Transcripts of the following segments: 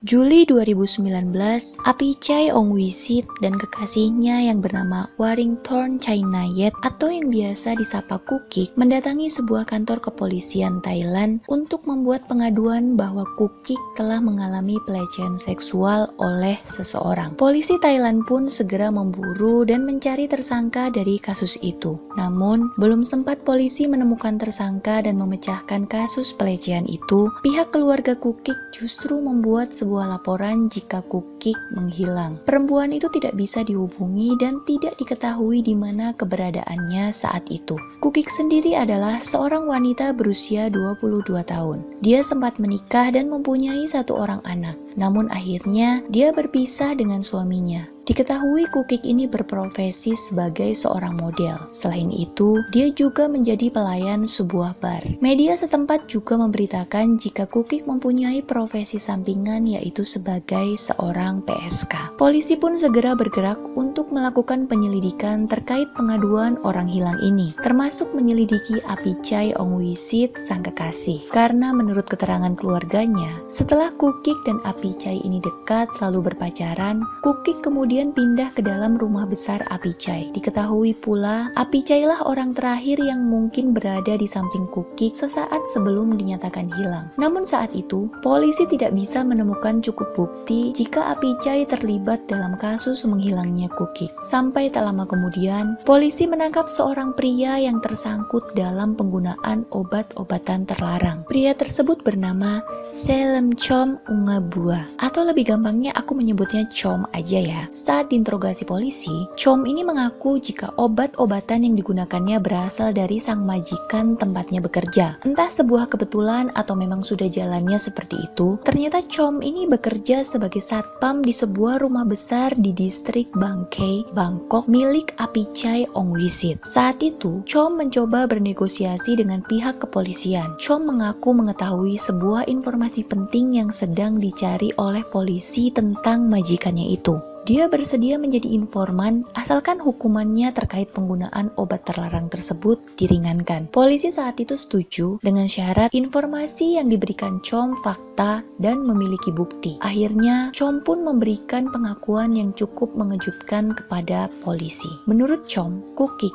Juli 2019, Apichai Ongwisit dan kekasihnya yang bernama Waringthorn Chainayet atau yang biasa disapa Kukik mendatangi sebuah kantor kepolisian Thailand untuk membuat pengaduan bahwa Kukik telah mengalami pelecehan seksual oleh seseorang. Polisi Thailand pun segera memburu dan mencari tersangka dari kasus itu. Namun, belum sempat polisi menemukan tersangka dan memecahkan kasus pelecehan itu, pihak keluarga Kukik justru membuat sebuah laporan jika Kukik menghilang. Perempuan itu tidak bisa dihubungi dan tidak diketahui di mana keberadaannya saat itu. Kukik sendiri adalah seorang wanita berusia 22 tahun. Dia sempat menikah dan mempunyai satu orang anak. Namun akhirnya dia berpisah dengan suaminya. Diketahui Kukik ini berprofesi sebagai seorang model. Selain itu, dia juga menjadi pelayan sebuah bar. Media setempat juga memberitakan jika Kukik mempunyai profesi sampingan yaitu sebagai seorang PSK. Polisi pun segera bergerak untuk melakukan penyelidikan terkait pengaduan orang hilang ini, termasuk menyelidiki Apichai Ongwisit sang kekasih. Karena menurut keterangan keluarganya, setelah Kukik dan Apichai ini dekat lalu berpacaran, Kukik kemudian pindah ke dalam rumah besar Apichai. Diketahui pula, Apichai lah orang terakhir yang mungkin berada di samping Kukik sesaat sebelum dinyatakan hilang. Namun saat itu, polisi tidak bisa menemukan cukup bukti jika Apichai terlibat dalam kasus menghilangnya Kukik. Sampai tak lama kemudian, polisi menangkap seorang pria yang tersangkut dalam penggunaan obat-obatan terlarang. Pria tersebut bernama Selem Chom Ungabua, atau lebih gampangnya aku menyebutnya Chom aja ya. Saat diinterogasi polisi, Chom ini mengaku jika obat-obatan yang digunakannya berasal dari sang majikan tempatnya bekerja. Entah sebuah kebetulan atau memang sudah jalannya seperti itu, ternyata Chom ini bekerja sebagai satpam di sebuah rumah besar di distrik Bangkei, Bangkok milik Apichai Ongwisit. Saat itu, Chom mencoba bernegosiasi dengan pihak kepolisian. Chom mengaku mengetahui sebuah informasi penting yang sedang dicari oleh polisi tentang majikannya itu. Dia bersedia menjadi informan asalkan hukumannya terkait penggunaan obat terlarang tersebut diringankan. Polisi saat itu setuju dengan syarat informasi yang diberikan Chom fakta dan memiliki bukti. Akhirnya, Chom pun memberikan pengakuan yang cukup mengejutkan kepada polisi. Menurut Chom, Kukik,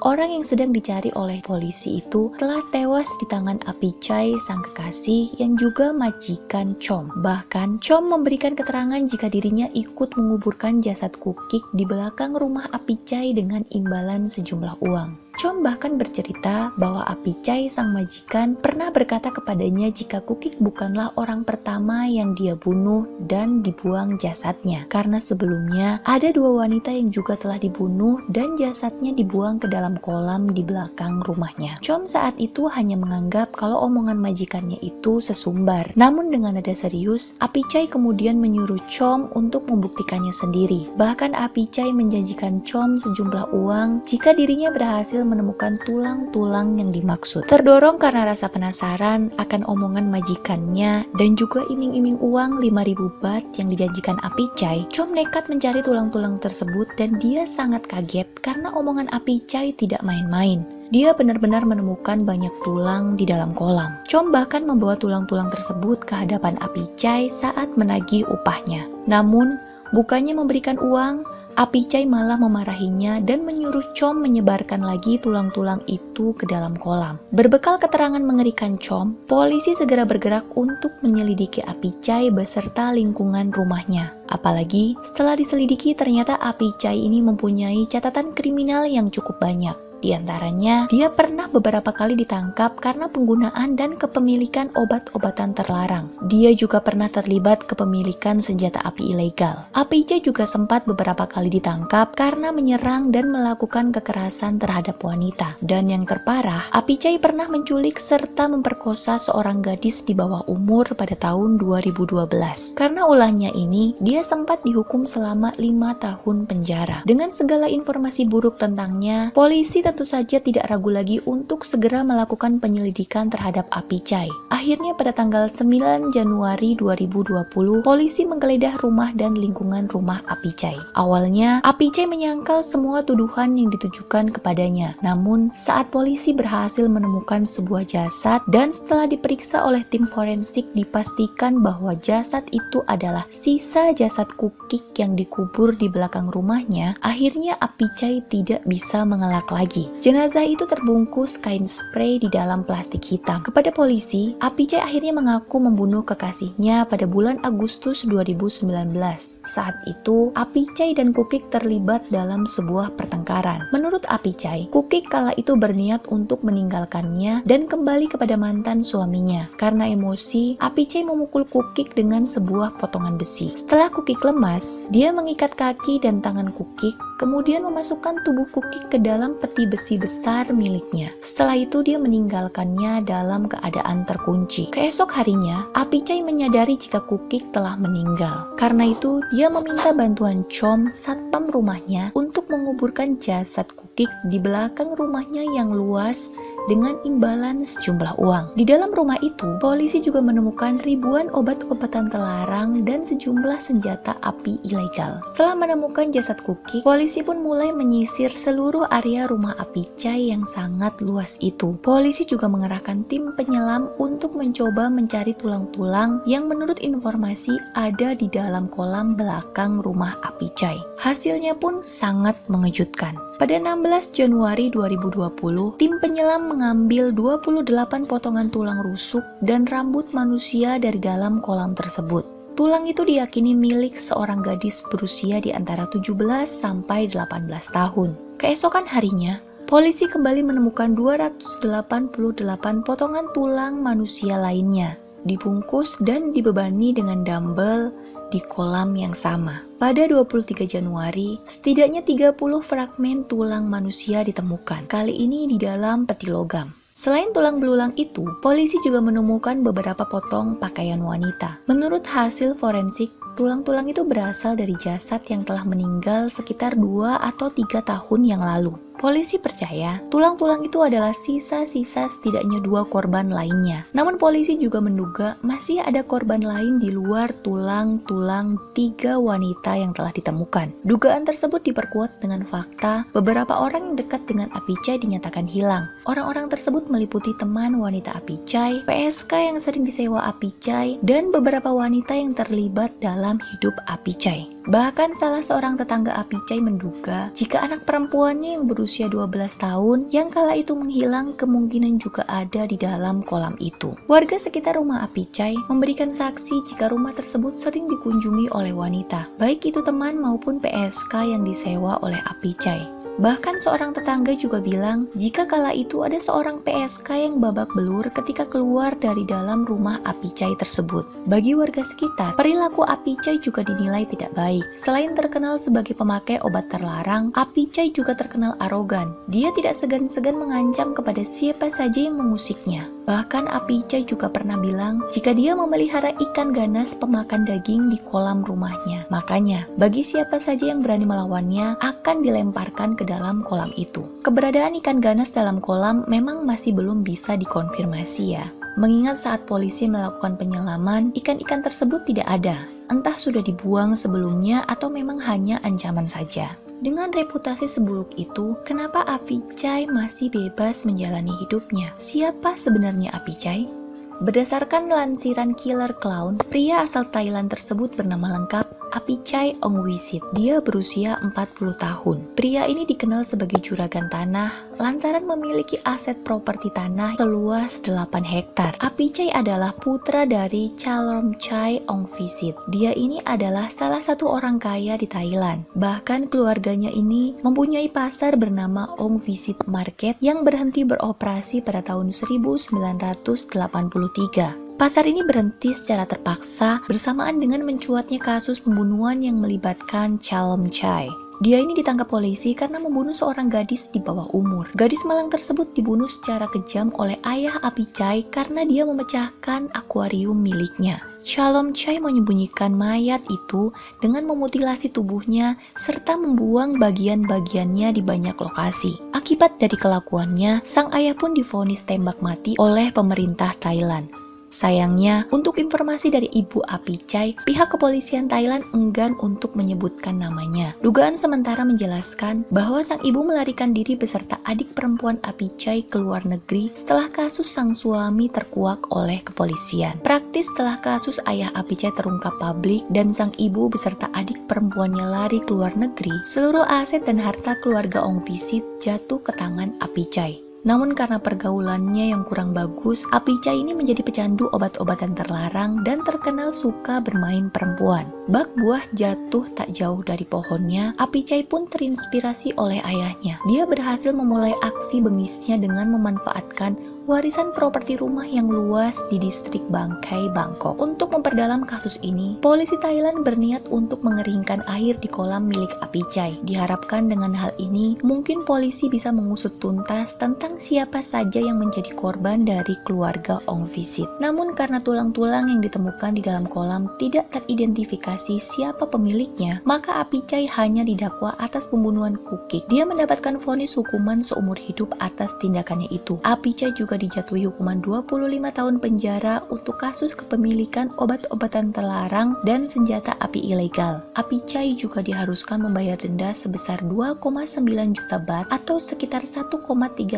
orang yang sedang dicari oleh polisi itu telah tewas di tangan Apichai sang kekasih yang juga majikan Chom. Bahkan, Chom memberikan keterangan jika dirinya ikut menguburkan jasad Kukik di belakang rumah Apichai dengan imbalan sejumlah uang. Chom bahkan bercerita bahwa Apichai sang majikan pernah berkata kepadanya jika Kukik bukanlah orang pertama yang dia bunuh dan dibuang jasadnya, karena sebelumnya ada dua wanita yang juga telah dibunuh dan jasadnya dibuang ke dalam kolam di belakang rumahnya. Chom saat itu hanya menganggap kalau omongan majikannya itu sesumbar. Namun dengan nada serius, Apichai kemudian menyuruh Chom untuk membuktikannya sendiri. Bahkan Apichai menjanjikan Chom sejumlah uang jika dirinya berhasil menemukan tulang-tulang yang dimaksud. Terdorong karena rasa penasaran akan omongan majikannya dan juga iming-iming uang 5.000 baht yang dijanjikan Apichai, Chom nekat mencari tulang-tulang tersebut dan dia sangat kaget karena omongan Apichai tidak main-main. Dia benar-benar menemukan banyak tulang di dalam kolam. Chom bahkan membawa tulang-tulang tersebut ke hadapan Apichai saat menagih upahnya. Namun, bukannya memberikan uang, Apichai malah memarahinya dan menyuruh Chom menyebarkan lagi tulang-tulang itu ke dalam kolam. Berbekal keterangan mengerikan Chom, polisi segera bergerak untuk menyelidiki Apichai beserta lingkungan rumahnya. Apalagi setelah diselidiki ternyata Apichai ini mempunyai catatan kriminal yang cukup banyak. Di antaranya, dia pernah beberapa kali ditangkap karena penggunaan dan kepemilikan obat-obatan terlarang. Dia juga pernah terlibat kepemilikan senjata api ilegal. Apichai juga sempat beberapa kali ditangkap karena menyerang dan melakukan kekerasan terhadap wanita. Dan yang terparah, Apichai pernah menculik serta memperkosa seorang gadis di bawah umur pada tahun 2012. Karena ulahnya ini, dia sempat dihukum selama 5 tahun penjara. Dengan segala informasi buruk tentangnya, polisi tentu saja tidak ragu lagi untuk segera melakukan penyelidikan terhadap Apichai. Akhirnya pada tanggal 9 Januari 2020, polisi menggeledah rumah dan lingkungan rumah Apichai. Awalnya, Apichai menyangkal semua tuduhan yang ditujukan kepadanya. Namun, saat polisi berhasil menemukan sebuah jasad dan setelah diperiksa oleh tim forensik dipastikan bahwa jasad itu adalah sisa jasad Kukik yang dikubur di belakang rumahnya, akhirnya Apichai tidak bisa mengelak lagi. Jenazah itu terbungkus kain spray di dalam plastik hitam. Kepada polisi, Apichai akhirnya mengaku membunuh kekasihnya pada bulan Agustus 2019. Saat itu, Apichai dan Kukik terlibat dalam sebuah pertengkaran. Menurut Apichai, Kukik kala itu berniat untuk meninggalkannya dan kembali kepada mantan suaminya. Karena emosi, Apichai memukul Kukik dengan sebuah potongan besi. Setelah Kukik lemas, dia mengikat kaki dan tangan Kukik, kemudian memasukkan tubuh Kukik ke dalam peti besi besar miliknya. Setelah itu dia meninggalkannya dalam keadaan terkunci. Keesok harinya, Apichai menyadari jika Kukik telah meninggal. Karena itu, dia meminta bantuan Chom, satpam rumahnya, untuk menguburkan jasad Kukik di belakang rumahnya yang luas dengan imbalan sejumlah uang. Di dalam rumah itu, polisi juga menemukan ribuan obat-obatan terlarang dan sejumlah senjata api ilegal. Setelah menemukan jasad Kukik, polisi pun mulai menyisir seluruh area rumah Apichai yang sangat luas itu. Polisi juga mengerahkan tim penyelam untuk mencoba mencari tulang-tulang yang menurut informasi ada di dalam kolam belakang rumah Apichai. Hasilnya pun sangat mengejutkan. Pada 16 Januari 2020, tim penyelam mengambil 28 potongan tulang rusuk dan rambut manusia dari dalam kolam tersebut. Tulang itu diyakini milik seorang gadis berusia di antara 17 sampai 18 tahun. Keesokan harinya, polisi kembali menemukan 288 potongan tulang manusia lainnya, dibungkus dan dibebani dengan dumbbell di kolam yang sama. Pada 23 Januari, setidaknya 30 fragmen tulang manusia ditemukan, kali ini di dalam peti logam. Selain tulang belulang itu, polisi juga menemukan beberapa potong pakaian wanita. Menurut hasil forensik, tulang-tulang itu berasal dari jasad yang telah meninggal sekitar 2 atau 3 tahun yang lalu. Polisi percaya tulang-tulang itu adalah sisa-sisa setidaknya 2 korban lainnya. Namun polisi juga menduga masih ada korban lain di luar tulang-tulang 3 wanita yang telah ditemukan. Dugaan tersebut diperkuat dengan fakta beberapa orang yang dekat dengan Apichai dinyatakan hilang. Orang-orang tersebut meliputi teman wanita Apichai, PSK yang sering disewa Apichai, dan beberapa wanita yang terlibat dalam hidup Apichai. Bahkan salah seorang tetangga Apichai menduga jika anak perempuannya yang berusia 12 tahun yang kala itu menghilang kemungkinan juga ada di dalam kolam itu. Warga sekitar rumah Apichai memberikan saksi jika rumah tersebut sering dikunjungi oleh wanita, baik itu teman maupun PSK yang disewa oleh Apichai. Bahkan seorang tetangga juga bilang jika kala itu ada seorang PSK yang babak belur ketika keluar dari dalam rumah Apichai tersebut. Bagi warga sekitar, perilaku Apichai juga dinilai tidak baik. Selain terkenal sebagai pemakai obat terlarang, Apichai juga terkenal arogan. Dia tidak segan-segan mengancam kepada siapa saja yang mengusiknya. Bahkan Apichai juga pernah bilang jika dia memelihara ikan ganas pemakan daging di kolam rumahnya. Makanya, bagi siapa saja yang berani melawannya akan dilemparkan ke dalam kolam itu. Keberadaan ikan ganas dalam kolam memang masih belum bisa dikonfirmasi ya. Mengingat saat polisi melakukan penyelaman, ikan-ikan tersebut tidak ada. Entah sudah dibuang sebelumnya atau memang hanya ancaman saja. Dengan reputasi seburuk itu, kenapa Apichai masih bebas menjalani hidupnya? Siapa sebenarnya Apichai? Berdasarkan lansiran Killer Clown, pria asal Thailand tersebut bernama lengkap Apichai Ongwisit. Dia berusia 40 tahun. Pria ini dikenal sebagai juragan tanah lantaran memiliki aset properti tanah seluas 8 hektar. Apichai adalah putra dari Chalormchai Ongwisit. Dia ini adalah salah satu orang kaya di Thailand. Bahkan keluarganya ini mempunyai pasar bernama Ongwisit Market yang berhenti beroperasi pada tahun 1983. Pasar ini berhenti secara terpaksa bersamaan dengan mencuatnya kasus pembunuhan yang melibatkan Chalormchai. Dia ini ditangkap polisi karena membunuh seorang gadis di bawah umur. Gadis malang tersebut dibunuh secara kejam oleh ayah Apichai karena dia memecahkan akuarium miliknya. Shalom Chai menyembunyikan mayat itu dengan memutilasi tubuhnya serta membuang bagian-bagiannya di banyak lokasi. Akibat dari kelakuannya, sang ayah pun divonis tembak mati oleh pemerintah Thailand. Sayangnya, untuk informasi dari ibu Apichai, pihak kepolisian Thailand enggan untuk menyebutkan namanya. Dugaan sementara menjelaskan bahwa sang ibu melarikan diri beserta adik perempuan Apichai ke luar negeri setelah kasus sang suami terkuak oleh kepolisian. Praktis setelah kasus ayah Apichai terungkap publik dan sang ibu beserta adik perempuannya lari ke luar negeri, seluruh aset dan harta keluarga Ong Visit jatuh ke tangan Apichai. Namun karena pergaulannya yang kurang bagus, Apichai ini menjadi pecandu obat-obatan terlarang dan terkenal suka bermain perempuan. Bak buah jatuh tak jauh dari pohonnya, Apichai pun terinspirasi oleh ayahnya. Dia berhasil memulai aksi bengisnya dengan memanfaatkan warisan properti rumah yang luas di distrik Bangkai, Bangkok. Untuk memperdalam kasus ini, polisi Thailand berniat untuk mengeringkan air di kolam milik Apichai. Diharapkan dengan hal ini, mungkin polisi bisa mengusut tuntas tentang siapa saja yang menjadi korban dari keluarga Ong Visit. Namun karena tulang-tulang yang ditemukan di dalam kolam tidak teridentifikasi siapa pemiliknya, maka Apichai hanya didakwa atas pembunuhan Kukik. Dia mendapatkan vonis hukuman seumur hidup atas tindakannya itu. Apichai juga dijatuhi hukuman 25 tahun penjara untuk kasus kepemilikan obat-obatan terlarang dan senjata api ilegal. Apichai juga diharuskan membayar denda sebesar 2,9 juta baht atau sekitar 1,3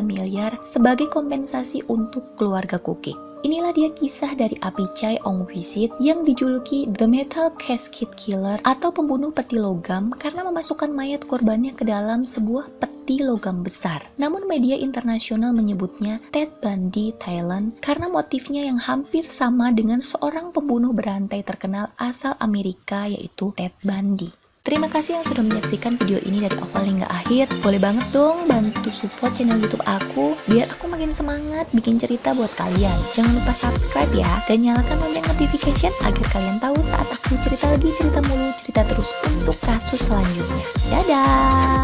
miliar sebagai kompensasi untuk keluarga Kukik. Inilah dia kisah dari Apichai Ong Visit yang dijuluki The Metal Casket Killer atau pembunuh peti logam karena memasukkan mayat korbannya ke dalam sebuah peti logam besar. Namun media internasional menyebutnya Ted Bundy Thailand karena motifnya yang hampir sama dengan seorang pembunuh berantai terkenal asal Amerika yaitu Ted Bundy. Terima kasih yang sudah menyaksikan video ini dari awal hingga akhir. Boleh banget dong bantu support channel YouTube aku biar aku makin semangat bikin cerita buat kalian. Jangan lupa subscribe ya dan nyalakan lonceng notification agar kalian tahu saat aku cerita lagi, cerita mulu, cerita terus untuk kasus selanjutnya. Dadah!